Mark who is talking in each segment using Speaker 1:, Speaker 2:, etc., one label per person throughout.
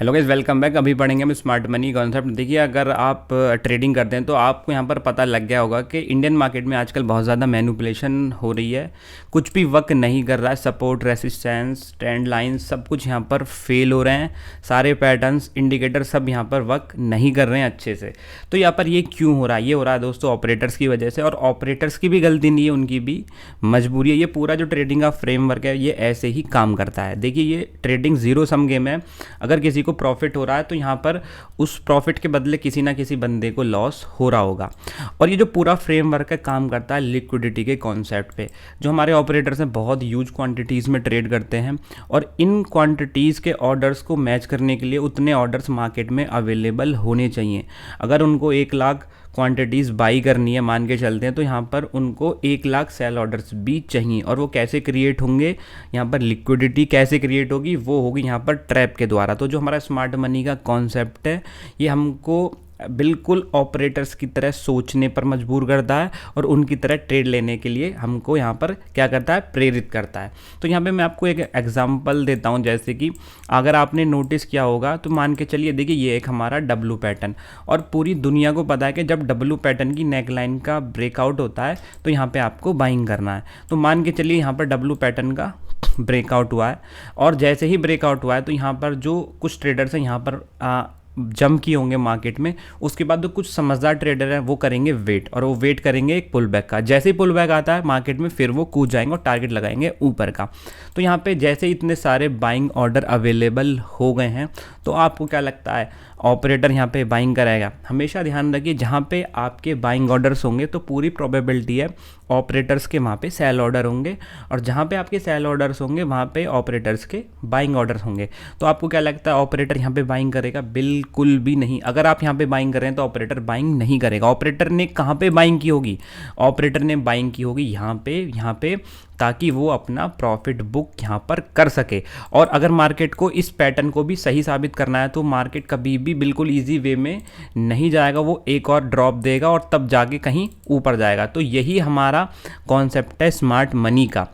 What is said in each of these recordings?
Speaker 1: Hello guys, welcome back. अभी पढ़ेंगे हम स्मार्ट मनी कॉन्सेप्ट। देखिए, अगर आप ट्रेडिंग करते हैं तो आपको यहाँ पर पता लग गया होगा कि इंडियन मार्केट में आजकल बहुत ज़्यादा मैनिपुलेशन हो रही है। कुछ भी वर्क नहीं कर रहा है। सपोर्ट, रेसिस्टेंस, ट्रेंड लाइंस सब कुछ यहाँ पर फेल हो रहे हैं। सारे पैटर्न्स, इंडिकेटर सब यहाँ पर वर्क नहीं कर रहे हैं अच्छे से। तो यहाँ पर ये क्यों हो रहा है? ये हो रहा है दोस्तों ऑपरेटर्स की वजह से, और ऑपरेटर्स की भी गलती नहीं है, उनकी भी मजबूरी है। ये पूरा जो ट्रेडिंग का फ्रेमवर्क है ये ऐसे ही काम करता है। देखिए, ये ट्रेडिंग ज़ीरो सम गेम है। अगर किसी को प्रॉफिट हो रहा है तो यहाँ पर उस प्रॉफिट के बदले किसी ना किसी बंदे को लॉस हो रहा होगा। और ये जो पूरा फ्रेमवर्क है काम करता है लिक्विडिटी के कॉन्सेप्ट पे। जो हमारे ऑपरेटर्स हैं बहुत ह्यूज क्वांटिटीज़ में ट्रेड करते हैं, और इन क्वांटिटीज़ के ऑर्डर्स को मैच करने के लिए उतने ऑर्डर्स मार्केट में अवेलेबल होने चाहिए। अगर उनको 1 लाख क्वांटिटीज़ बाई करनी है, मान के चलते हैं, तो यहाँ पर उनको 1 लाख सेल ऑर्डर्स भी चाहिए। और वो कैसे क्रिएट होंगे? यहाँ पर लिक्विडिटी कैसे क्रिएट होगी? वो होगी यहाँ पर ट्रैप के द्वारा। तो जो हमारा स्मार्ट मनी का कॉन्सेप्ट है ये हमको बिल्कुल ऑपरेटर्स की तरह सोचने पर मजबूर करता है, और उनकी तरह ट्रेड लेने के लिए हमको यहाँ पर क्या करता है? प्रेरित करता है। तो यहाँ पे मैं आपको एक एग्जांपल देता हूँ। जैसे कि अगर आपने नोटिस किया होगा तो मान के चलिए, देखिए ये एक हमारा डब्लू पैटर्न, और पूरी दुनिया को पता है कि जब डब्लू पैटर्न की नेक लाइन का ब्रेकआउट होता है तो यहाँ पर आपको बाइंग करना है। तो मान के चलिए यहाँ पर डब्लू पैटर्न का ब्रेकआउट हुआ है, और जैसे ही ब्रेकआउट हुआ है तो यहाँ पर जो कुछ ट्रेडर्स हैं यहाँ पर जंप किए होंगे मार्केट में। उसके बाद जो कुछ समझदार ट्रेडर हैं वो करेंगे वेट, और वो वेट करेंगे एक पुल बैक का। जैसे ही पुल बैक आता है मार्केट में फिर वो कूद जाएंगे और टारगेट लगाएंगे ऊपर का। तो यहाँ पे जैसे इतने सारे बाइंग ऑर्डर अवेलेबल हो गए हैं, तो आपको क्या लगता है ऑपरेटर यहाँ पे बाइंग कराएगा? हमेशा ध्यान रखिए, जहाँ पे आपके बाइंग ऑर्डर्स होंगे तो पूरी प्रोबेबिलिटी है ऑपरेटर्स के वहाँ पे सेल ऑर्डर होंगे, और जहाँ पे आपके सेल ऑर्डर्स होंगे वहाँ पे ऑपरेटर्स के बाइंग ऑर्डर्स होंगे। तो आपको क्या लगता है ऑपरेटर यहाँ पे बाइंग करेगा? बिल्कुल भी नहीं। अगर आप यहाँ पे बाइंग कर रहे हैं तो ऑपरेटर बाइंग नहीं करेगा। ऑपरेटर ने कहाँ पे बाइंग की होगी? ऑपरेटर ने बाइंग की होगी यहाँ पे, ताकि वो अपना प्रॉफिट बुक यहाँ पर कर सके। और अगर मार्केट को इस पैटर्न को भी सही साबित करना है तो मार्केट कभी भी बिल्कुल इजी वे में नहीं जाएगा, वो एक और ड्रॉप देगा और तब जाके कहीं ऊपर जाएगा। तो यही हमारा कॉन्सेप्ट है स्मार्ट मनी का।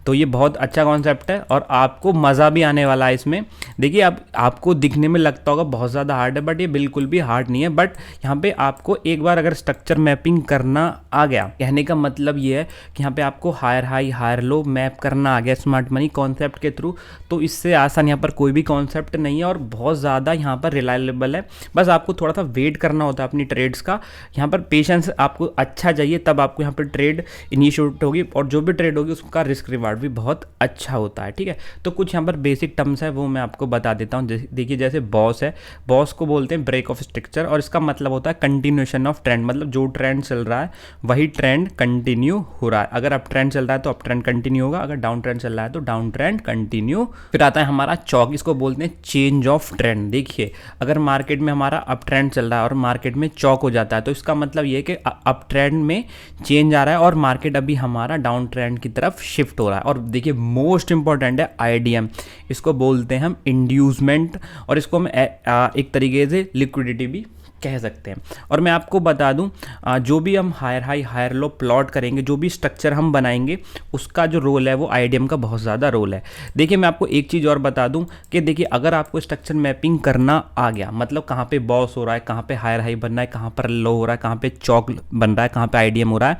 Speaker 1: तो ये बहुत अच्छा कॉन्सेप्ट है और आपको मज़ा भी आने वाला है इसमें। देखिए, अब आपको दिखने में लगता होगा बहुत ज़्यादा हार्ड है, बट ये बिल्कुल भी हार्ड नहीं है। बट यहाँ पे आपको एक बार अगर स्ट्रक्चर मैपिंग करना आ गया, कहने का मतलब ये है कि यहाँ पे आपको higher high higher low map करना आ गया स्मार्ट मनी कॉन्सेप्ट के थ्रू, तो इससे आसान यहाँ पर कोई भी कॉन्सेप्ट नहीं है और बहुत ज़्यादा यहाँ पर रिलायबल है। बस आपको थोड़ा सा वेट करना होता है अपनी ट्रेड्स का। यहाँ पर पेशेंस आपको अच्छा चाहिए, तब आपको यहाँ पर ट्रेड इनिशिएट होगी, और जो भी ट्रेड होगी उसका रिस्क रिवार्ड भी बहुत अच्छा होता है। ठीक है, तो कुछ यहाँ पर बेसिक टर्म्स है वो मैं आपको बता देता हूँ। देखिए, जैसे बॉस है, बॉस को बोलते हैं ब्रेक ऑफ स्ट्रक्चर, और इसका मतलब होता है कंटिन्यूएशन ऑफ ट्रेंड। मतलब जो ट्रेंड चल रहा है वही ट्रेंड कंटिन्यू हो रहा है। अगर अप ट्रेंड चल रहा है तो अप ट्रेंड कंटिन्यू होगा, अगर डाउन ट्रेंड चल रहा है तो डाउन ट्रेंड कंटिन्यू। फिर आता है हमारा चौक, इसको बोलते हैं चेंज ऑफ ट्रेंड। देखिए, अगर मार्केट में हमारा अप ट्रेंड चल रहा है और मार्केट में चौक हो जाता है तो इसका मतलब ये है कि अप ट्रेंड में चेंज आ रहा है और मार्केट अभी हमारा डाउन ट्रेंड की तरफ शिफ्ट हो रहा है। और देखिए, मोस्ट इंपॉर्टेंट है आईडीएम, इसको बोलते हैं हम इंड्यूसमेंट, और इसको हम एक तरीके से लिक्विडिटी भी कह सकते हैं। और मैं आपको बता दूं, जो भी हम higher high higher low plot करेंगे, जो भी स्ट्रक्चर हम बनाएंगे, उसका जो रोल है वो आईडीएम का बहुत ज़्यादा रोल है। देखिए, मैं आपको एक चीज़ और बता दूं कि देखिए, अगर आपको स्ट्रक्चर मैपिंग करना आ गया, मतलब कहाँ पे बॉस हो रहा है, कहाँ पे हायर हाई बन रहा है, कहाँ पर लो हो रहा है, कहाँ पे चौक बन रहा है, कहाँ पे आईडीएम हो रहा है,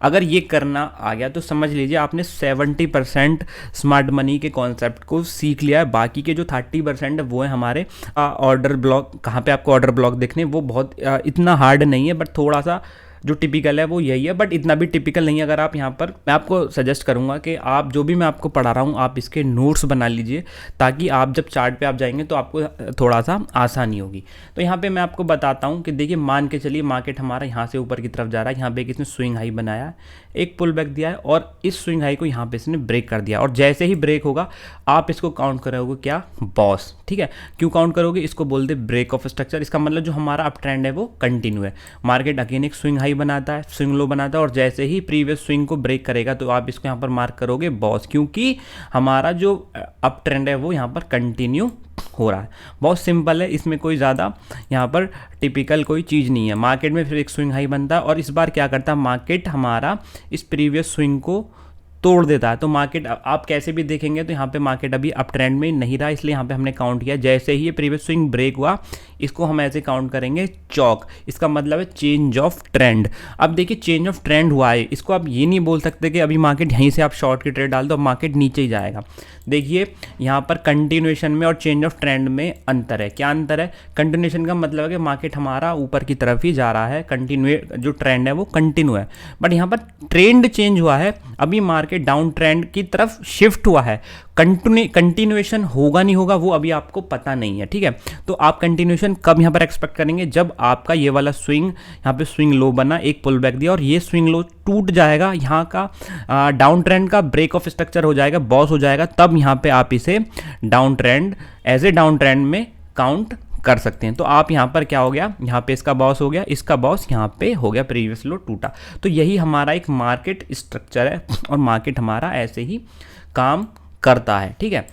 Speaker 1: अगर ये करना आ गया तो समझ लीजिए आपने 70% स्मार्ट मनी के कॉन्सेप्ट को सीख लिया है। बाकी के जो 30% है वो है हमारे ऑर्डर ब्लॉक। कहाँ पे आपको ऑर्डर ब्लॉक देखने, वो बहुत इतना हार्ड नहीं है, बट थोड़ा सा जो टिपिकल है वो यही है, बट इतना भी टिपिकल नहीं है। अगर आप यहाँ पर, मैं आपको सजेस्ट करूँगा कि आप जो भी मैं आपको पढ़ा रहा हूँ आप इसके नोट्स बना लीजिए, ताकि आप जब चार्ट पे आप जाएंगे तो आपको थोड़ा सा आसानी होगी। तो यहाँ पे मैं आपको बताता हूँ कि देखिए, मान के चलिए मार्केट हमारा यहाँ से ऊपर की तरफ जा रहा है, यहाँ पे इसने स्विंग हाई बनाया है, एक पुल बैक दिया है, और इस स्विंग हाई को यहाँ पे इसने ब्रेक कर दिया, और जैसे ही ब्रेक होगा आप इसको काउंट करोगे क्या? बॉस। ठीक है, क्यों काउंट करोगे? इसको बोलते ब्रेक ऑफ स्ट्रक्चर। इसका मतलब जो हमारा अप ट्रेंड है वो कंटिन्यू है। मार्केट अगेन एक स्विंग हाई बनाता है, स्विंग लो बनाता है, और जैसे ही प्रीवियस स्विंग को ब्रेक करेगा तो आप इसको यहाँ पर मार्क करोगे बॉस, क्योंकि हमारा जो अप ट्रेंड है वो यहाँ पर कंटिन्यू हो रहा है। बहुत सिंपल है, इसमें कोई ज़्यादा यहाँ पर टिपिकल कोई चीज़ नहीं है। मार्केट में फिर एक स्विंग हाई बनता है, और इस बार क्या करता है मार्केट, हमारा इस प्रीवियस स्विंग को तोड़ देता है तो मार्केट आप कैसे भी देखेंगे तो यहाँ पे मार्केट अभी अप ट्रेंड में नहीं रहा, इसलिए यहाँ पे हमने काउंट किया। जैसे ही ये प्रीवियस स्विंग ब्रेक हुआ इसको हम ऐसे काउंट करेंगे चौक, इसका मतलब है चेंज ऑफ ट्रेंड। अब देखिए चेंज ऑफ ट्रेंड हुआ है, इसको आप ये नहीं बोल सकते कि अभी मार्केट यहीं से आप शॉर्ट की ट्रेड डाल दो, मार्केट नीचे ही जाएगा। देखिए यहाँ पर कंटिन्यूएशन में और चेंज ऑफ ट्रेंड में अंतर है। क्या अंतर है? कंटिन्यूएशन का मतलब है कि मार्केट हमारा ऊपर की तरफ ही जा रहा है, कंटिन्यू जो ट्रेंड है वो कंटिन्यू है, बट यहाँ पर ट्रेंड चेंज हुआ है, अभी मार्केट डाउन ट्रेंड की तरफ शिफ्ट हुआ है। कंटिन्यूएशन होगा नहीं होगा वो अभी आपको पता नहीं है, ठीक है। तो आप कंटिन्यूएशन कब यहाँ पर एक्सपेक्ट करेंगे? जब आपका ये वाला स्विंग, यहाँ पे स्विंग लो बना, एक पुल बैक दिया और ये स्विंग लो टूट जाएगा, यहाँ का डाउन ट्रेंड का ब्रेक ऑफ स्ट्रक्चर हो जाएगा, बॉस हो जाएगा, तब यहाँ पे आप इसे down trend as a down trend में काउंट कर सकते हैं। तो आप यहाँ पर क्या हो गया, यहाँ पे इसका बॉस हो गया, इसका बॉस यहाँ पे हो गया, प्रीवियस लो टूटा। तो यही हमारा एक मार्केट स्ट्रक्चर है और मार्केट हमारा ऐसे ही काम करता है, ठीक है।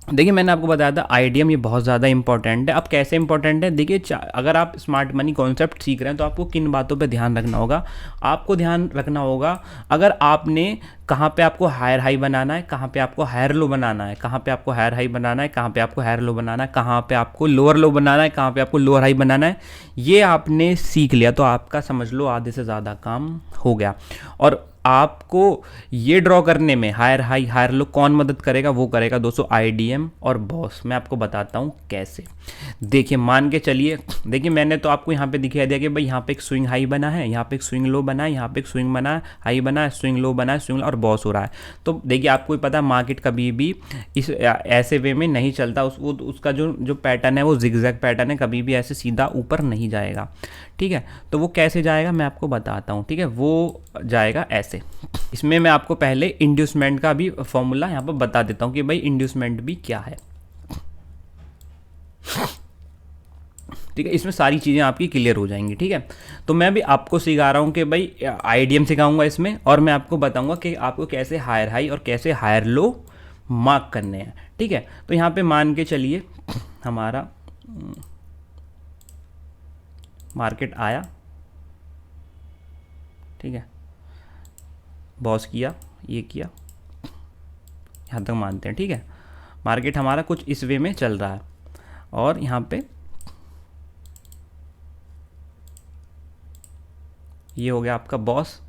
Speaker 1: देखिए मैंने आपको बताया था आईडीएम ये बहुत ज़्यादा इंपॉर्टेंट है। अब कैसे इंपॉर्टेंट है? देखिए अगर आप स्मार्ट मनी कॉन्सेप्ट सीख रहे हैं तो आपको किन बातों पे ध्यान रखना होगा? आपको ध्यान रखना होगा अगर आपने कहाँ पे आपको हायर हाई बनाना है, कहाँ पे आपको हायर लो बनाना है, कहाँ पे आपको हायर हाई बनाना है, कहाँ पे आपको हायर लो बनाना है, कहाँ पे आपको लोअर लो बनाना है, कहाँ पे आपको लोअर हाई बनाना है, ये आपने सीख लिया तो आपका समझ लो आधे से ज़्यादा काम हो गया। और आपको ये ड्रॉ करने में हायर हाई हायर लो कौन मदद करेगा? वो करेगा दोस्तों आईडीएम और बॉस। मैं आपको बताता हूँ कैसे। देखिए मान के चलिए, देखिए मैंने तो आपको यहाँ पे दिखा दिया कि भाई यहाँ पे एक स्विंग हाई बना है, यहाँ पे एक स्विंग लो बना है, यहाँ पे एक स्विंग बना है, हाई बना है, स्विंग लो बना है, स्विंग और बॉस हो रहा है। तो देखिए आपको ही पता है मार्केट कभी भी इस ऐसे वे में नहीं चलता, उसका जो पैटर्न है वो जिगजैग पैटर्न है, कभी भी ऐसे सीधा ऊपर नहीं जाएगा, ठीक है। तो वो कैसे जाएगा मैं आपको बताता हूँ, ठीक है। वो जाएगा ऐसे। इसमें मैं आपको पहले इंड्यूसमेंट का भी फॉर्मूला यहाँ पर बता देता हूँ कि भाई इंड्यूसमेंट भी क्या है, ठीक है। इसमें सारी चीज़ें आपकी क्लियर हो जाएंगी, ठीक है। तो मैं भी आपको सिखा रहा हूँ कि भाई आईडीएम सिखाऊंगा इसमें, और मैं आपको बताऊंगा कि आपको कैसे हायर हाई और कैसे हायर लो मार्क करने हैं, ठीक है। तो यहाँ पे मान के चलिए हमारा मार्केट आया, ठीक है, बॉस किया, ये किया, यहाँ तक मानते हैं, ठीक है। मार्केट हमारा कुछ इस वे में चल रहा है और यहाँ पे ये हो गया आपका बॉस,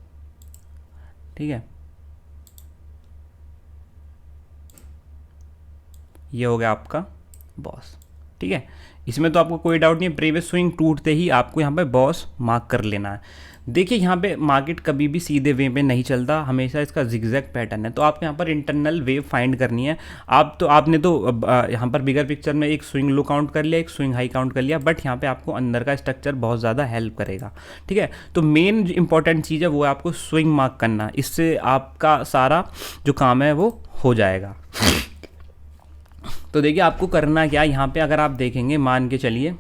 Speaker 1: ठीक है, ये हो गया आपका बॉस, ठीक है। इसमें तो आपको कोई डाउट नहीं है, प्रीवियस स्विंग टूटते ही आपको यहाँ पे बॉस मार्क कर लेना है। देखिए यहाँ पे मार्केट कभी भी सीधे वे में नहीं चलता, हमेशा इसका जिगजैग पैटर्न है। तो आपको यहाँ पर इंटरनल वेव फाइंड करनी है। आपने तो यहाँ पर बिगर पिक्चर में एक स्विंग लो काउंट कर लिया, एक स्विंग हाई काउंट कर लिया, बट यहाँ पे आपको अंदर का स्ट्रक्चर बहुत ज़्यादा हेल्प करेगा, ठीक है। तो मेन इंपॉर्टेंट चीज़ है वो है आपको स्विंग मार्क करना, इससे आपका सारा जो काम है वो हो जाएगा। तो देखिए आपको करना क्या, यहाँ पे अगर आप देखेंगे, मान के चलिए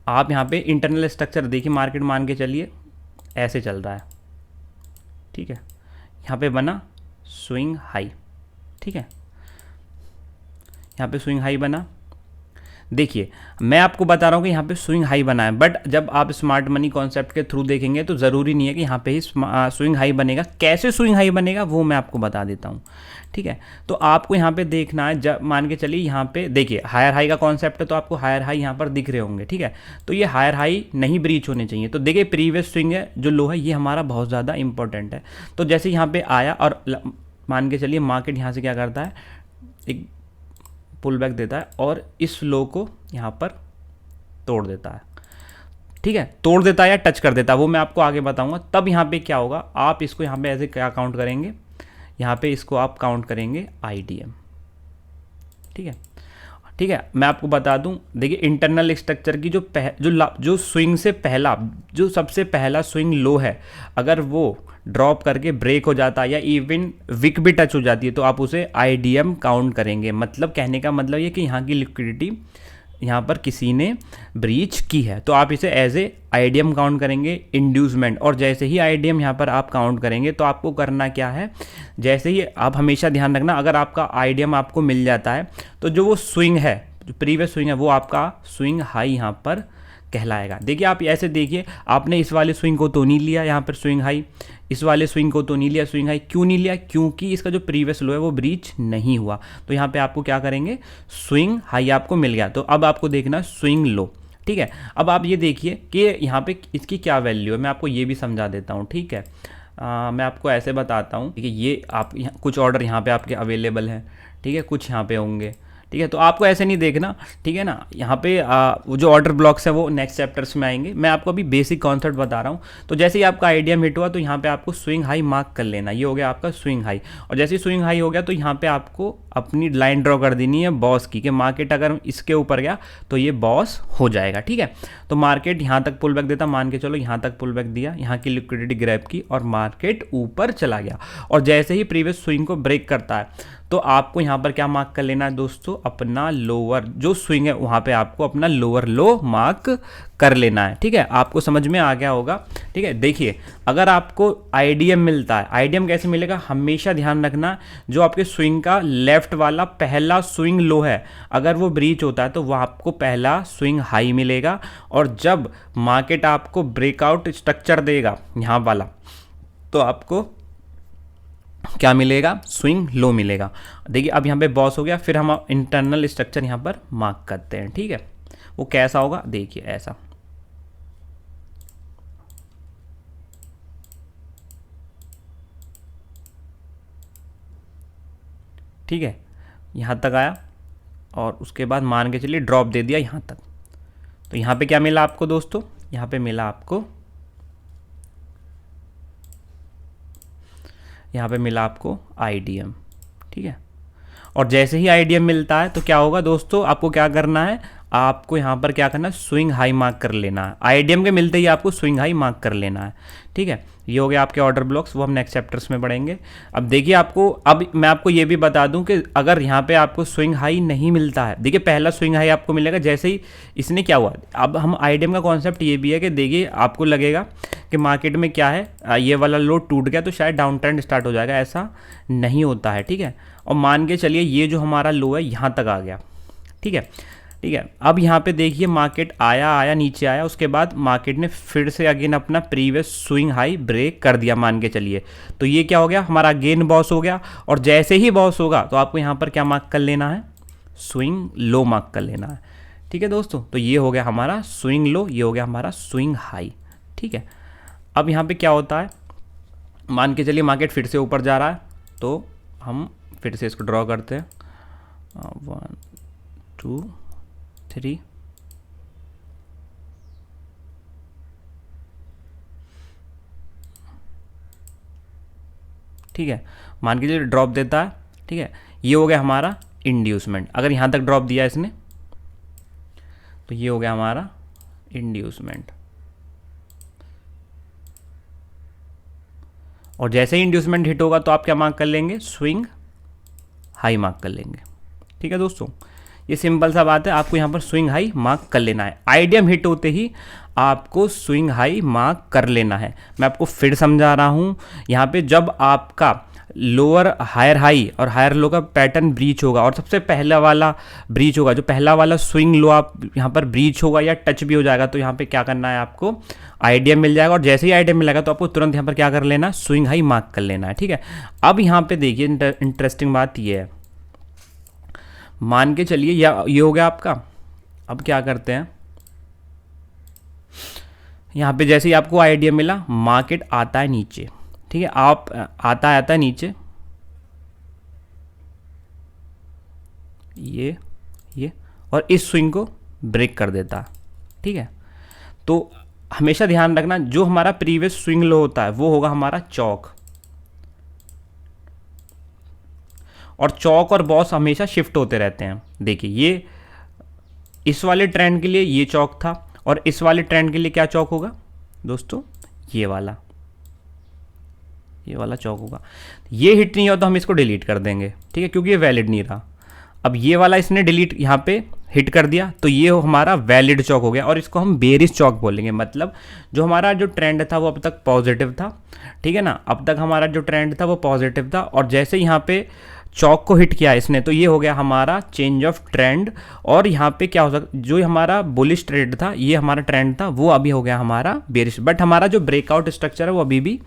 Speaker 1: आप यहाँ पे इंटरनल स्ट्रक्चर देखिए, मार्केट मान के चलिए ऐसे चल रहा है, ठीक है। यहाँ पे बना स्विंग हाई, ठीक है, यहाँ पे स्विंग हाई बना। देखिए मैं आपको बता रहा हूँ कि यहाँ पे स्विंग हाई बना है, बट जब आप स्मार्ट मनी कॉन्सेप्ट के थ्रू देखेंगे तो ज़रूरी नहीं है कि यहाँ पे ही स्विंग हाई बनेगा। कैसे स्विंग हाई बनेगा वो मैं आपको बता देता हूँ, ठीक है। तो आपको यहाँ पे देखना है, जब मान के चलिए यहाँ पे देखिए हायर हाई का कॉन्सेप्ट है, तो आपको हायर हाई यहाँ पर दिख रहे होंगे, ठीक है। तो ये हायर हाई नहीं ब्रीच होने चाहिए। तो देखिए प्रीवियस स्विंग है जो लो है ये हमारा बहुत ज़्यादा इंपॉर्टेंट है। तो जैसे यहाँ पे आया और मान के चलिए मार्केट यहाँ से क्या करता है, एक पुल बैक देता है और इस लो को यहाँ पर तोड़ देता है, ठीक है। तोड़ देता है या टच कर देता है वो मैं आपको आगे बताऊंगा। तब यहाँ पे क्या होगा, आप इसको यहाँ पे ऐसे क्या काउंट करेंगे, यहाँ पे इसको आप काउंट करेंगे आईडीएम, ठीक है, ठीक है। मैं आपको बता दूं, देखिए इंटरनल स्ट्रक्चर की जो स्विंग से पहला, जो सबसे पहला स्विंग लो है, अगर वो ड्रॉप करके ब्रेक हो जाता है या इवन विक भी टच हो जाती है तो आप उसे आईडीएम काउंट करेंगे। मतलब कहने का मतलब ये कि यहाँ की लिक्विडिटी यहाँ पर किसी ने ब्रीच की है, तो आप इसे एज ए आईडीएम काउंट करेंगे, इंड्यूसमेंट। और जैसे ही आईडीएम यहाँ पर आप काउंट करेंगे तो आपको करना क्या है, जैसे ही आप हमेशा ध्यान रखना, अगर आपका आईडीएम आपको मिल जाता है तो जो वो स्विंग है, जो प्रीवियस स्विंग है वो आपका स्विंग हाई यहाँ पर कहलाएगा। देखिए आप ऐसे देखिए, आपने इस वाले स्विंग को तो नहीं लिया यहाँ पर स्विंग हाई, इस वाले स्विंग को तो नहीं लिया स्विंग हाई। क्यों नहीं लिया? क्योंकि इसका जो प्रीवियस लो है वो ब्रीच नहीं हुआ। तो यहाँ पे आपको क्या करेंगे, स्विंग हाई आपको मिल गया। तो अब आपको देखना स्विंग लो, ठीक है। अब आप ये देखिए कि यहाँ पे इसकी क्या वैल्यू है, मैं आपको ये भी समझा देता हूँ, ठीक है। मैं आपको ऐसे बताता हूँ, ठीक है। ये आप कुछ ऑर्डर यहाँ पे आपके अवेलेबल हैं, ठीक है, कुछ यहाँ पे होंगे, ठीक है। तो आपको ऐसे नहीं देखना, ठीक है ना। यहाँ पे वो जो ऑर्डर ब्लॉक्स है वो नेक्स्ट चैप्टर्स में आएंगे। मैं आपको अभी बेसिक कॉन्सेप्ट बता रहा हूँ। तो जैसे ही आपका आइडिया हिट हुआ तो यहाँ पे आपको स्विंग हाई मार्क कर लेना, ये हो गया आपका स्विंग हाई। और जैसे ही स्विंग हाई हो गया तो यहाँ पे आपको अपनी लाइन ड्रॉ कर देनी है बॉस की, कि मार्केट अगर इसके ऊपर गया तो ये बॉस हो जाएगा, ठीक है। तो मार्केट यहाँ तक पुल बैक देता, मान के चलो यहाँ तक पुल बैक दिया, यहाँ की लिक्विडिटी ग्रैब की और मार्केट ऊपर चला गया। और जैसे ही प्रीवियस स्विंग को ब्रेक करता है तो आपको यहाँ पर क्या मार्क कर लेना है दोस्तों, अपना लोअर जो स्विंग है वहाँ पे आपको अपना लोअर लो मार्क कर लेना है, ठीक है। आपको समझ में आ गया होगा, ठीक है। देखिए अगर आपको आईडीएम मिलता है, आईडीएम कैसे मिलेगा, हमेशा ध्यान रखना, जो आपके स्विंग का लेफ्ट वाला पहला स्विंग लो है अगर वो ब्रीच होता है तो वो आपको पहला स्विंग हाई मिलेगा। और जब मार्केट आपको ब्रेकआउट स्ट्रक्चर देगा यहाँ वाला तो आपको क्या मिलेगा, स्विंग लो मिलेगा। देखिए अब यहाँ पे बॉस हो गया, फिर हम इंटरनल स्ट्रक्चर यहाँ पर मार्क करते हैं, ठीक है। वो कैसा होगा, देखिए ऐसा, ठीक है। यहाँ तक आया और उसके बाद मान के चलिए ड्रॉप दे दिया यहाँ तक। तो यहाँ पे क्या मिला आपको दोस्तों, यहाँ पे मिला आपको, यहाँ पे मिला आपको आईडीएम, ठीक है। और जैसे ही आईडीएम मिलता है तो क्या होगा दोस्तों, आपको क्या करना है, आपको यहाँ पर क्या करना है, स्विंग हाई मार्क कर लेना है। आईडीएम के मिलते ही आपको स्विंग हाई मार्क कर लेना है, ठीक है। ये हो गया आपके ऑर्डर ब्लॉक्स, वो हम नेक्स्ट चैप्टर्स में पढ़ेंगे। अब देखिए आपको, अब मैं आपको ये भी बता दूं कि अगर यहाँ पे आपको स्विंग हाई नहीं मिलता है, देखिए पहला स्विंग हाई आपको मिलेगा जैसे ही इसने क्या हुआ। अब हम आईडीएम का कॉन्सेप्ट ये भी है कि देखिए आपको लगेगा कि मार्केट में क्या है, ये वाला लो टूट गया तो शायद डाउन ट्रेंड स्टार्ट हो जाएगा, ऐसा नहीं होता है, ठीक है। और मान के चलिए ये जो हमारा लो है यहाँ तक आ गया, ठीक है, ठीक है। अब यहाँ पे देखिए मार्केट आया नीचे आया, उसके बाद मार्केट ने फिर से अगेन अपना प्रीवियस स्विंग हाई ब्रेक कर दिया मान के चलिए। तो ये क्या हो गया, हमारा अगेन बॉस हो गया। और जैसे ही बॉस होगा तो आपको यहाँ पर क्या मार्क कर लेना है, स्विंग लो मार्क कर लेना है, ठीक है दोस्तों। तो ये हो गया हमारा स्विंग लो, ये हो गया हमारा स्विंग हाई, ठीक है। अब यहाँ पे क्या होता है, मान के चलिए मार्केट फिर से ऊपर जा रहा है तो हम फिर से इसको ड्रॉ करते हैं, 1 2 3, ठीक है। मान के चलिए ड्रॉप देता है, ठीक है। ये हो गया हमारा इंड्यूसमेंट, अगर यहाँ तक ड्रॉप दिया इसने तो ये हो गया हमारा इंड्यूसमेंट। और जैसे ही इंड्यूसमेंट हिट होगा तो आप क्या मार्क कर लेंगे, स्विंग हाई मार्क कर लेंगे, ठीक है दोस्तों। ये सिंपल सा बात है, आपको यहाँ पर स्विंग हाई मार्क कर लेना है। आईडीएम हिट होते ही आपको स्विंग हाई मार्क कर लेना है। मैं आपको फिर समझा रहा हूँ, यहाँ पे जब आपका लोअर हायर हाई और हायर लो का पैटर्न ब्रीच होगा और सबसे पहला वाला ब्रीच होगा, जो पहला वाला स्विंग लो आप यहाँ पर ब्रीच होगा या टच भी हो जाएगा तो यहाँ पे क्या करना है, आपको आईडीएम मिल जाएगा। और जैसे ही आईडीएम मिलेगा तो आपको तुरंत यहाँ पर क्या कर लेना, स्विंग हाई मार्क कर लेना है, ठीक है। अब यहाँ पे देखिए इंटरेस्टिंग बात ये है, मान के चलिए ये हो गया आपका। अब क्या करते हैं, यहाँ पे जैसे ही आपको आईडीएम मिला, मार्केट आता है नीचे, ठीक है। आप आता है नीचे, ये और इस स्विंग को ब्रेक कर देता, ठीक है। तो हमेशा ध्यान रखना, जो हमारा प्रीवियस स्विंग लो होता है वो होगा हमारा चौक, और चौक और बॉस हमेशा शिफ्ट होते रहते हैं। देखिए ये इस वाले ट्रेंड के लिए ये चौक था और इस वाले ट्रेंड के लिए क्या चौक होगा दोस्तों, ये वाला चौक होगा। ये हिट नहीं हो तो हम इसको डिलीट कर देंगे, ठीक है, क्योंकि ये वैलिड नहीं रहा। अब ये वाला इसने डिलीट यहाँ पे हिट कर दिया तो ये हमारा वैलिड चौक हो गया और इसको हम बेरिश चौक बोलेंगे। मतलब जो हमारा जो ट्रेंड था वो अब तक पॉजिटिव था, ठीक है ना, अब तक हमारा जो ट्रेंड था वो पॉजिटिव था और जैसे यहाँ पे चौक को हिट किया इसने, तो ये हो गया हमारा चेंज ऑफ ट्रेंड। और यहाँ पे क्या हो सकता, जो हमारा बुलिश ट्रेंड था, ये हमारा ट्रेंड था, वो अभी हो गया हमारा बेरिश। बट हमारा जो ब्रेकआउट स्ट्रक्चर है वो अभी भी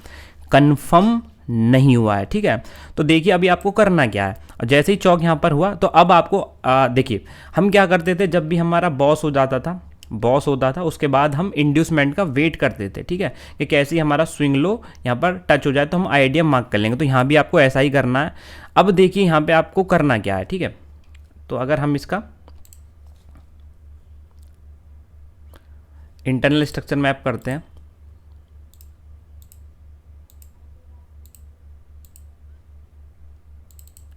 Speaker 1: कंफर्म नहीं हुआ है, ठीक है। तो देखिए अभी आपको करना क्या है, जैसे ही चौक यहाँ पर हुआ तो अब आपको देखिए हम क्या करते थे, जब भी हमारा बॉस हो जाता था, बॉस होता था, उसके बाद हम इंड्यूसमेंट का वेट करते थे, ठीक है, कि कैसे ही हमारा स्विंग लो यहाँ पर टच हो जाए तो हम आईडीएम मार्क कर लेंगे। तो यहाँ भी आपको ऐसा ही करना है। अब देखिए यहाँ पे आपको करना क्या है, ठीक है। तो अगर हम इसका इंटरनल स्ट्रक्चर मैप करते हैं,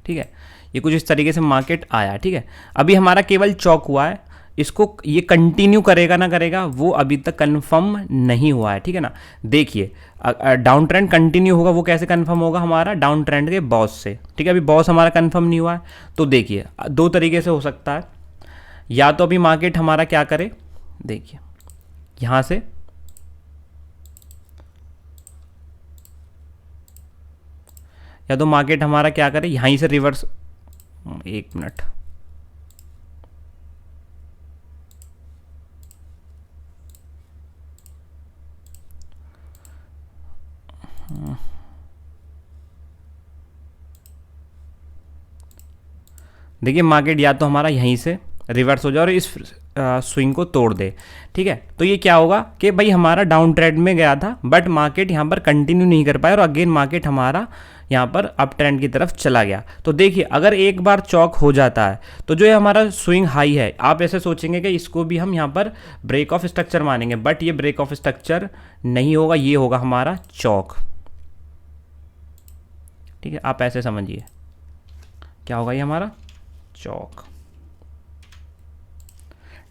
Speaker 1: ठीक है, ये कुछ इस तरीके से मार्केट आया, ठीक है। अभी हमारा केवल चौक हुआ है, इसको ये कंटिन्यू करेगा ना करेगा वो अभी तक कंफर्म नहीं हुआ है, ठीक है ना। देखिए डाउन ट्रेंड कंटिन्यू होगा, वो कैसे कंफर्म होगा, हमारा डाउन ट्रेंड के बॉस से, ठीक है। अभी बॉस हमारा कंफर्म नहीं हुआ है, तो देखिए दो तरीके से हो सकता है। या तो अभी मार्केट हमारा क्या करे, देखिए यहाँ से या तो मार्केट हमारा क्या करे, यहीं से रिवर्स, एक मिनट, देखिए मार्केट या तो हमारा यहीं से रिवर्स हो जाए और इस स्विंग को तोड़ दे, ठीक है। तो ये क्या होगा कि भाई हमारा डाउन ट्रेंड में गया था बट मार्केट यहाँ पर कंटिन्यू नहीं कर पाया और अगेन मार्केट हमारा यहाँ पर अप ट्रेंड की तरफ चला गया। तो देखिए अगर एक बार चौक हो जाता है तो जो ये हमारा स्विंग हाई है, आप ऐसे सोचेंगे कि इसको भी हम यहाँ पर ब्रेक ऑफ स्ट्रक्चर मानेंगे, बट ये ब्रेक ऑफ स्ट्रक्चर नहीं होगा, ये होगा हमारा चौक, ठीक है। आप ऐसे समझिए क्या होगा, ये हमारा चौक,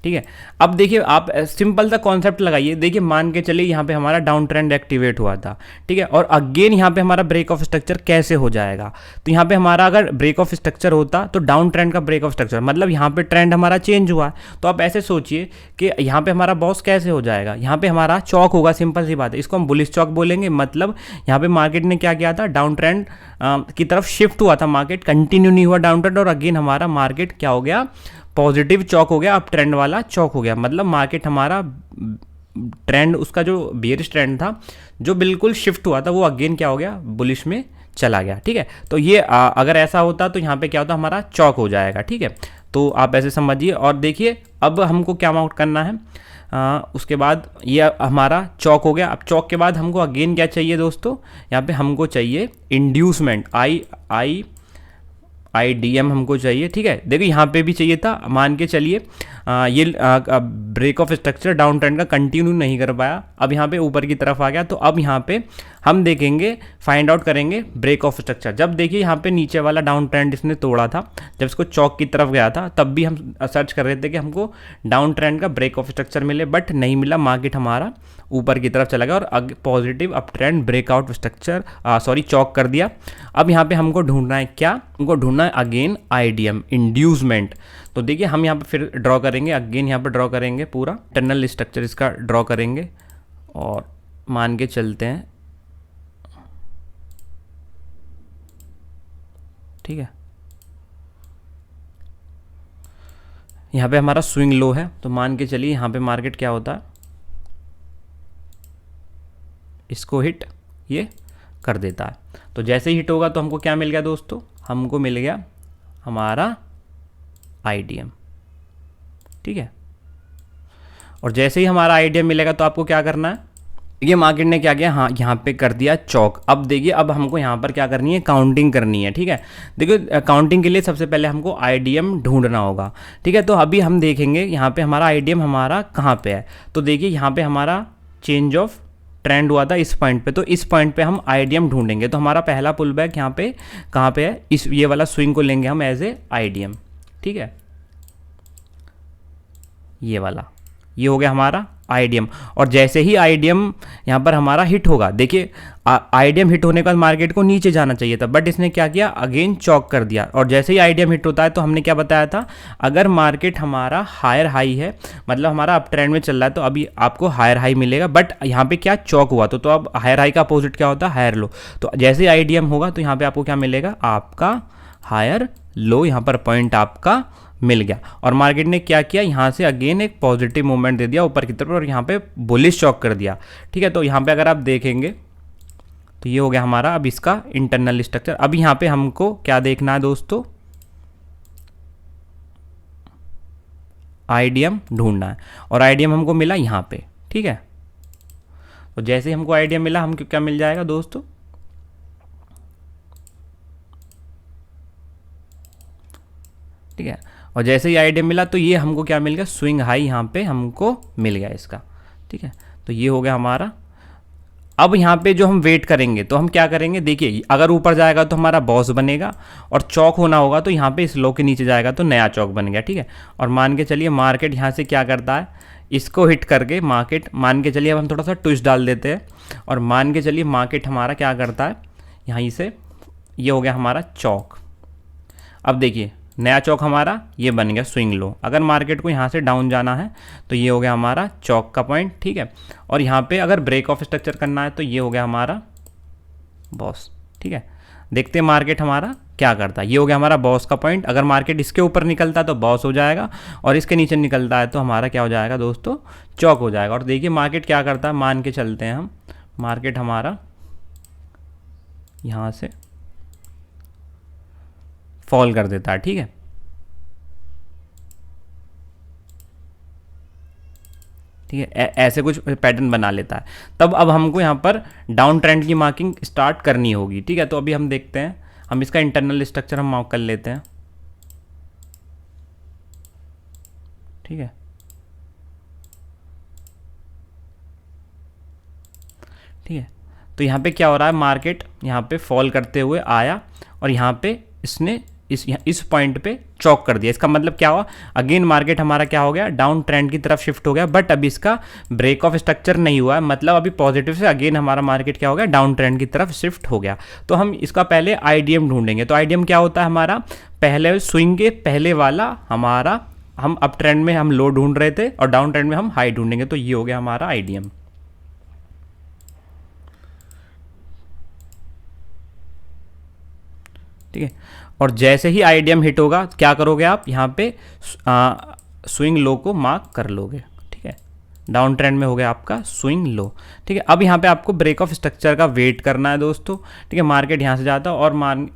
Speaker 1: ठीक है। अब देखिए आप सिंपल सा कॉन्सेप्ट लगाइए, देखिए मान के चलिए यहाँ पे हमारा डाउन ट्रेंड एक्टिवेट हुआ था, ठीक है, और अगेन यहाँ पे हमारा ब्रेक ऑफ स्ट्रक्चर कैसे हो जाएगा। तो यहाँ पे हमारा अगर ब्रेक ऑफ स्ट्रक्चर होता तो डाउन ट्रेंड का ब्रेक ऑफ स्ट्रक्चर मतलब यहाँ पे ट्रेंड हमारा चेंज हुआ, तो आप ऐसे सोचिए कि यहाँ पे हमारा बॉस कैसे हो जाएगा, यहाँ पे हमारा चौक होगा, सिंपल सी बात है, इसको हम बुलिश चौक बोलेंगे। मतलब यहाँ पे मार्केट ने क्या किया था, डाउन ट्रेंड की तरफ शिफ्ट हुआ था, मार्केट कंटिन्यू नहीं हुआ डाउन ट्रेंड, और अगेन हमारा मार्केट क्या हो गया, पॉजिटिव चौक हो गया, अप ट्रेंड वाला चौक हो गया। मतलब मार्केट हमारा ट्रेंड, उसका जो बेयरिश ट्रेंड था जो बिल्कुल शिफ्ट हुआ था, वो अगेन क्या हो गया, बुलिश में चला गया, ठीक है। तो ये अगर ऐसा होता तो यहाँ पे क्या होता, हमारा चौक हो जाएगा, ठीक है। तो आप ऐसे समझिए। और देखिए अब हमको क्या माउंट करना है, उसके बाद ये हमारा चौक हो गया। अब चौक के बाद हमको अगेन क्या चाहिए दोस्तों, यहाँ पे हमको चाहिए इंड्यूसमेंट, IDM हमको चाहिए, ठीक है। देखिए यहाँ पे भी चाहिए था, मान के चलिए ये break of structure down trend का कंटिन्यू नहीं कर पाया, अब यहाँ पे ऊपर की तरफ आ गया, तो अब यहाँ पे हम देखेंगे, फाइंड आउट करेंगे ब्रेक ऑफ स्ट्रक्चर। जब देखिए यहाँ पे नीचे वाला डाउन ट्रेंड इसने तोड़ा था, जब इसको चौक की तरफ गया था, तब भी हम सर्च कर रहे थे कि हमको डाउन ट्रेंड का ब्रेक ऑफ स्ट्रक्चर मिले, बट नहीं मिला, मार्केट हमारा ऊपर की तरफ चला गया और positive up trend breakout structure चौक कर दिया। अब यहाँ पे हमको ढूंढना है क्या, हमको ढूंढना है अगेन IDM, इंड्यूसमेंट। तो देखिए हम यहाँ पे फिर ड्रॉ करेंगे, अगेन यहाँ पे ड्रॉ करेंगे, पूरा टनल स्ट्रक्चर इसका ड्रॉ करेंगे और मान के चलते हैं, ठीक है। यहाँ पे हमारा स्विंग लो है, तो मान के चलिए यहाँ पे मार्केट क्या होता है, इसको हिट ये कर देता है। तो जैसे ही हिट होगा तो हमको क्या मिल गया दोस्तों, हमको मिल गया हमारा IDM, ठीक है। और जैसे ही हमारा IDM मिलेगा तो आपको क्या करना है, ये मार्केट ने क्या किया, हाँ यहाँ पे कर दिया चौक। अब देखिए अब हमको यहाँ पर क्या करनी है, काउंटिंग करनी है, ठीक है। देखिए काउंटिंग के लिए सबसे पहले हमको IDM ढूंढना होगा, ठीक है। तो अभी हम देखेंगे यहाँ पे हमारा IDM हमारा कहाँ पे है। तो देखिए यहाँ पे हमारा चेंज ऑफ ट्रेंड हुआ था इस पॉइंट पे, तो इस पॉइंट पे हम IDM ढूंढेंगे। तो हमारा पहला पुल बैक यहाँ पे कहाँ पे है, इस ये वाला स्विंग को लेंगे हम एज ए IDM, ठीक है। ये वाला, ये हो गया हमारा IDM। और जैसे ही IDM यहाँ पर हमारा हिट होगा, देखिए IDM हिट होने के बाद मार्केट को नीचे जाना चाहिए था, बट इसने क्या किया, अगेन चौक कर दिया। और जैसे ही IDM हिट होता है तो हमने क्या बताया था, अगर मार्केट हमारा हायर हाई है, मतलब हमारा अप ट्रेंड में चल रहा है, तो अभी आपको हायर हाई मिलेगा, बट यहाँ पे क्या चौक हुआ, तो अब हायर हाई का अपोजिट क्या होता है, हायर लो। तो जैसे ही IDM होगा तो यहाँ पे आपको क्या मिलेगा, आपका हायर लो, यहाँ पर पॉइंट आपका मिल गया। और मार्केट ने क्या किया, यहाँ से अगेन एक पॉजिटिव मूवमेंट दे दिया ऊपर की तरफ और यहाँ पे बुलिश चॉक कर दिया। ठीक है, तो यहाँ पे अगर आप देखेंगे तो ये हो गया हमारा अब इसका इंटरनल स्ट्रक्चर। अब यहाँ पे हमको क्या देखना है दोस्तों, आईडीएम ढूंढना है और आईडीएम हमको मिला यहाँ पे। ठीक है, तो जैसे ही हमको आईडीएम मिला हमको क्या मिल जाएगा दोस्तों, ठीक है, और जैसे ही आईडीएम मिला तो ये हमको क्या मिल गया, स्विंग हाई यहाँ पे हमको मिल गया इसका। ठीक है, तो ये हो गया हमारा। अब यहाँ पे जो हम वेट करेंगे तो हम क्या करेंगे, देखिए अगर ऊपर जाएगा तो हमारा बॉस बनेगा और चौक होना होगा तो यहाँ पे इस लो के नीचे जाएगा तो नया चौक बन गया। ठीक है, और मान के चलिए मार्केट यहाँ से क्या करता है, इसको हिट करके मार्केट, मान के चलिए अब हम थोड़ा सा ट्विस्ट डाल देते हैं और मान के चलिए मार्केट हमारा क्या करता है, यहाँ से ये हो गया हमारा चौक। अब देखिए नया चौक हमारा ये बन गया स्विंग लो। अगर मार्केट को यहाँ से डाउन जाना है तो ये हो गया हमारा चौक का पॉइंट। ठीक है, और यहाँ पे अगर ब्रेक ऑफ स्ट्रक्चर करना है तो ये हो गया हमारा बॉस। ठीक है, देखते हैं मार्केट हमारा क्या करता है। ये हो गया हमारा बॉस का पॉइंट। अगर मार्केट इसके ऊपर निकलता है तो बॉस हो जाएगा और इसके नीचे निकलता है तो हमारा क्या हो जाएगा दोस्तों, चौक हो जाएगा। और देखिए मार्केट क्या करता है, मान के चलते हैं हम, मार्केट हमारा यहाँ से फॉल कर देता है। ठीक है, ठीक है, ऐसे कुछ पैटर्न बना लेता है। तब अब हमको यहाँ पर डाउन ट्रेंड की मार्किंग स्टार्ट करनी होगी। ठीक है, तो अभी हम देखते हैं, हम इसका इंटरनल स्ट्रक्चर हम मार्क कर लेते हैं। ठीक है, ठीक है, तो यहाँ पे क्या हो रहा है, मार्केट यहाँ पे फॉल करते हुए आया और यहाँ पे इसने इस पॉइंट पे चौक कर दिया। इसका मतलब क्या हुआ, अगेन मार्केट हमारा क्या हो गया, डाउन ट्रेंड की तरफ शिफ्ट हो गया। बट अभी इसका ब्रेक ऑफ स्ट्रक्चर नहीं हुआ है, मतलब अभी पॉजिटिव से अगेन हमारा मार्केट क्या हो गया, डाउन ट्रेंड की तरफ शिफ्ट हो गया। तो हम इसका पहले आईडीएम ढूंढेंगे। तो आईडीएम क्या होता है हमारा, पहले स्विंग के पहले वाला हमारा, हम अप ट्रेंड में हम लो ढूंढ रहे थे और डाउन ट्रेंड में हम हाई ढूंढेंगे। तो ये हो गया हमारा आईडीएम। ठीक है, और जैसे ही आईडीएम हिट होगा क्या करोगे आप, यहाँ पे स्विंग लो को मार्क कर लोगे। ठीक है, डाउन ट्रेंड में हो गया आपका स्विंग लो। ठीक है, अब यहाँ पे आपको ब्रेक ऑफ स्ट्रक्चर का वेट करना है दोस्तों। ठीक है, मार्केट यहाँ से जाता और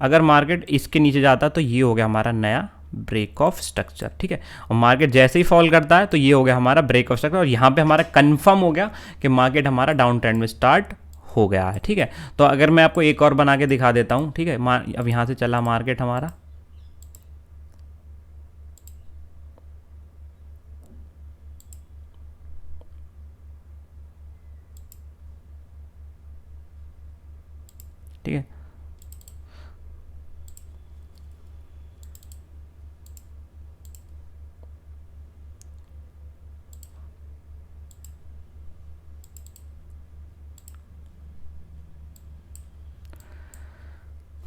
Speaker 1: अगर मार्केट इसके नीचे जाता तो ये हो गया हमारा नया ब्रेक ऑफ स्ट्रक्चर। ठीक है, और मार्केट जैसे ही फॉल करता है तो ये हो गया हमारा ब्रेक ऑफ स्ट्रक्चर और यहाँ पे हमारा कंफर्म हो गया कि मार्केट हमारा डाउन ट्रेंड में स्टार्ट हो गया है। ठीक है, तो अगर मैं आपको एक और बना के दिखा देता हूँ। ठीक है, अब यहाँ से चला मार्केट हमारा, ठीक है,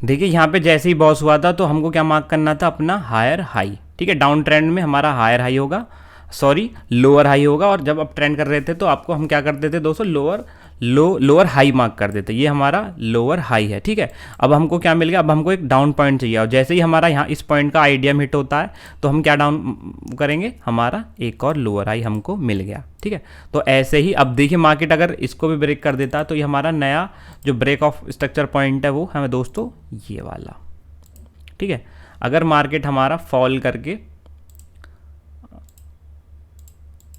Speaker 1: देखिए यहाँ पे जैसे ही बॉस हुआ था तो हमको क्या मार्क करना था, अपना हायर हाई। ठीक है, डाउन ट्रेंड में हमारा हायर हाई होगा, सॉरी लोअर हाई होगा। और जब आप ट्रेंड कर रहे थे तो आपको हम क्या करते थे दोस्तों, लोअर हाई मार्क कर देते। ये हमारा लोअर हाई है। ठीक है, अब हमको क्या मिल गया, अब हमको एक डाउन पॉइंट चाहिए और जैसे ही हमारा यहाँ इस पॉइंट का आईडीएम हिट होता है तो हम क्या डाउन करेंगे, हमारा एक और लोअर हाई हमको मिल गया। ठीक है, तो ऐसे ही अब देखिए मार्केट अगर इसको भी ब्रेक कर देता है तो ये हमारा नया जो ब्रेक ऑफ स्ट्रक्चर पॉइंट है वो हमें दोस्तों ये वाला। ठीक है, अगर मार्केट हमारा फॉल करके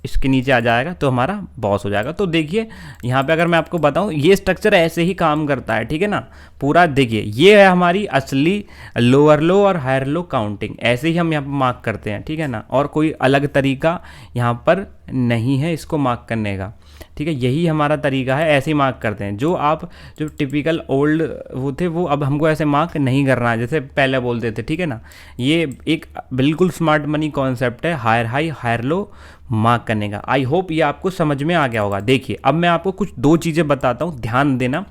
Speaker 1: इसके नीचे आ जाएगा तो हमारा बॉस हो जाएगा। तो देखिए यहाँ पे अगर मैं आपको बताऊँ ये स्ट्रक्चर ऐसे ही काम करता है। ठीक है ना, पूरा देखिए ये है हमारी असली लोअर लो और हायर लो काउंटिंग, ऐसे ही हम यहाँ पर मार्क करते हैं। ठीक है ना, और कोई अलग तरीका यहाँ पर नहीं है इसको मार्क करने का। ठीक है, यही हमारा तरीका है, ऐसे ही मार्क करते हैं। जो टिपिकल ओल्ड वो थे वो अब हमको ऐसे मार्क नहीं करना है जैसे पहले बोलते थे। ठीक है ना, ये एक बिल्कुल स्मार्ट मनी कॉन्सेप्ट है higher high higher low mark करने का। आई होप ये आपको समझ में आ गया होगा। देखिए अब मैं आपको कुछ दो चीज़ें बताता हूँ, ध्यान देना।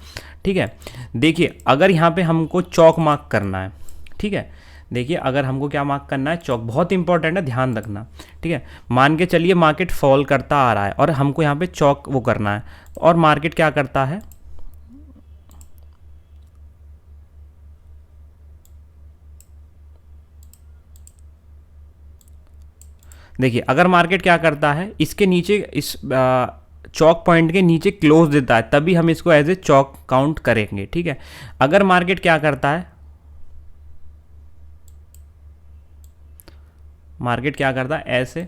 Speaker 1: ठीक है, देखिए अगर यहाँ पे हमको चौक मार्क करना है, ठीक है, देखिए अगर हमको क्या मार्क करना है, चौक, बहुत इंपॉर्टेंट है, ध्यान रखना। ठीक है, मान के चलिए मार्केट फॉल करता आ रहा है और हमको यहाँ पे चौक वो करना है और मार्केट क्या करता है, देखिए अगर मार्केट क्या करता है, इसके नीचे इस चौक पॉइंट के नीचे क्लोज देता है तभी हम इसको एज ए चौक काउंट करेंगे, ठीक है। अगर मार्केट क्या करता है, मार्केट क्या करता है ऐसे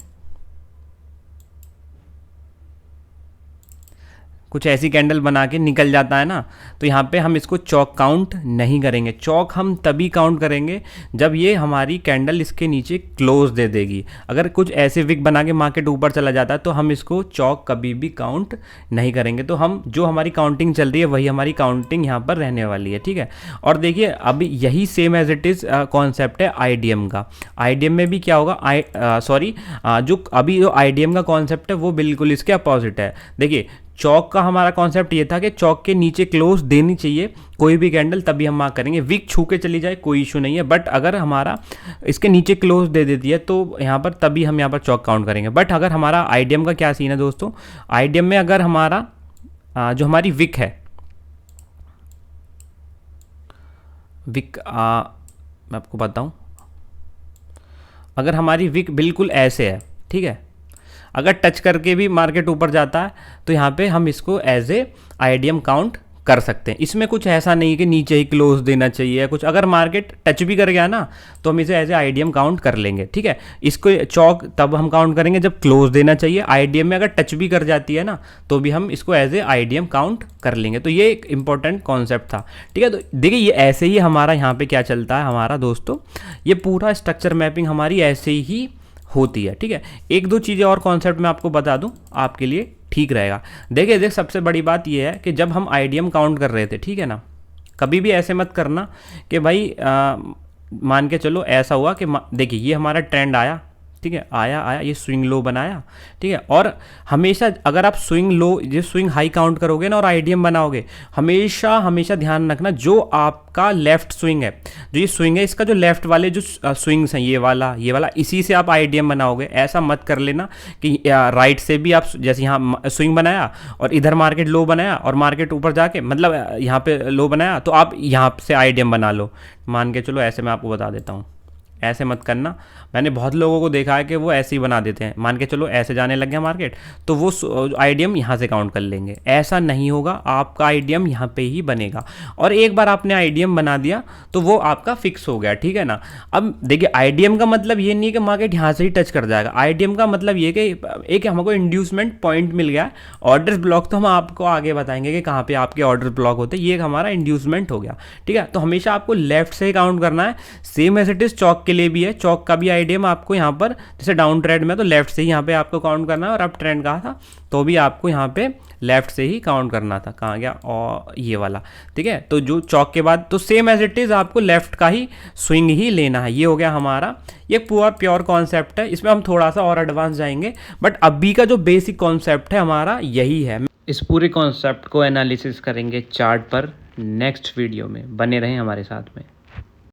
Speaker 1: कुछ ऐसी कैंडल बना के निकल जाता है ना, तो यहाँ पे हम इसको चौक काउंट नहीं करेंगे। चौक हम तभी काउंट करेंगे जब ये हमारी कैंडल इसके नीचे क्लोज दे देगी। अगर कुछ ऐसे विक बना के मार्केट ऊपर चला जाता है तो हम इसको चौक कभी भी काउंट नहीं करेंगे। तो हम जो हमारी काउंटिंग चल रही है वही हमारी काउंटिंग यहाँ पर रहने वाली है, ठीक है। और देखिए अभी यही same as it is concept है आईडीएम का। आईडीएम में भी क्या होगा, जो अभी जो आईडीएम का कॉन्सेप्ट है वो बिल्कुल इसके अपोजिट है। देखिए चौक का हमारा कॉन्सेप्ट ये था कि चौक के नीचे क्लोज देनी चाहिए कोई भी कैंडल, तभी हम मार्क करेंगे। विक छू के चली जाए कोई इशू नहीं है, बट अगर हमारा इसके नीचे क्लोज दे देती है तो यहाँ पर तभी हम यहाँ पर चौक काउंट करेंगे। बट अगर हमारा आईडीएम का क्या सीन है दोस्तों, आईडीएम में अगर हमारा जो हमारी विक है, विक मैं आपको बताऊँ, अगर हमारी विक बिल्कुल ऐसे है, ठीक है, अगर टच करके भी मार्केट ऊपर जाता है तो यहाँ पे हम इसको एज ए आईडीएम काउंट कर सकते हैं। इसमें कुछ ऐसा नहीं है कि नीचे ही क्लोज देना चाहिए कुछ, अगर मार्केट टच भी कर गया ना तो हम इसे एज ए आईडीएम काउंट कर लेंगे, ठीक है। इसको चौक तब हम काउंट करेंगे जब क्लोज देना चाहिए। आईडीएम में अगर टच भी कर जाती है ना तो भी हम इसको एज ए आईडीएम काउंट कर लेंगे। तो ये एक इंपॉर्टेंट कॉन्सेप्ट था, ठीक है। तो देखिए ये ऐसे ही हमारा यहाँ पे क्या चलता है हमारा दोस्तों, ये पूरा स्ट्रक्चर मैपिंग हमारी ऐसे ही होती है, ठीक है। एक दो चीज़ें और कॉन्सेप्ट मैं आपको बता दूं आपके लिए ठीक रहेगा। देखिए सबसे बड़ी बात ये है कि जब हम आईडीएम काउंट कर रहे थे, ठीक है ना, कभी भी ऐसे मत करना कि भाई मान के चलो ऐसा हुआ कि देखिए ये हमारा ट्रेंड आया, ठीक है, आया ये स्विंग लो बनाया, ठीक है। और हमेशा अगर आप स्विंग लो ये स्विंग हाई काउंट करोगे ना और आईडीएम बनाओगे, हमेशा ध्यान रखना जो आपका लेफ्ट स्विंग है, जो ये स्विंग है इसका जो लेफ्ट वाले जो स्विंग्स हैं ये वाला इसी से आप आईडीएम बनाओगे। ऐसा मत कर लेना कि राइट से भी आप जैसे यहाँ स्विंग बनाया और इधर मार्केट लो बनाया और मार्केट ऊपर जाके मतलब यहाँ पे लो बनाया तो आप यहाँ से आईडीएम बना लो। मान के चलो ऐसे मैं आपको बता देता हूँ, ऐसे मत करना। मैंने बहुत लोगों को देखा है कि वो ऐसे ही बना देते हैं, मान के चलो ऐसे जाने लग गया मार्केट तो वो आईडीएम यहाँ से काउंट कर लेंगे। ऐसा नहीं होगा, आपका आईडीएम यहाँ पे ही बनेगा। और एक बार आपने आईडीएम बना दिया तो वो आपका फिक्स हो गया, ठीक है ना। अब देखिए आईडीएम का मतलब ये नहीं कि मार्केट यहाँ से ही टच कर जाएगा। आईडीएम का मतलब ये कि एक हमको इंड्यूसमेंट पॉइंट मिल गया। ऑर्डर ब्लॉक तो हम आपको आगे बताएंगे कि कहाँ पे आपके ऑर्डर ब्लॉक होते हैं, ये हमारा इंड्यूसमेंट हो गया, ठीक है। तो हमेशा आपको लेफ्ट से ही काउंट करना है। सेम एज इट इज चौक के लिए भी है, चौक का भी आईडीएम आपको यहाँ पर जैसे डाउन ट्रेंड में तो लेफ्ट से ही यहाँ पे आपको काउंट करना है, और अप ट्रेंड कहा था तो भी आपको यहाँ पे लेफ्ट से ही काउंट करना था। कहाँ गया और ये वाला, ठीक है। तो जो चौक के बाद तो सेम एज इट इज आपको लेफ्ट का ही स्विंग ही लेना है। ये हो गया हमारा, ये पूरा प्योर कॉन्सेप्ट है। इसमें हम थोड़ा सा और एडवांस जाएंगे, बट अभी का जो बेसिक कॉन्सेप्ट है हमारा यही है। इस पूरे कॉन्सेप्ट को एनालिसिस करेंगे चार्ट पर नेक्स्ट वीडियो में, बने रहें हमारे साथ में।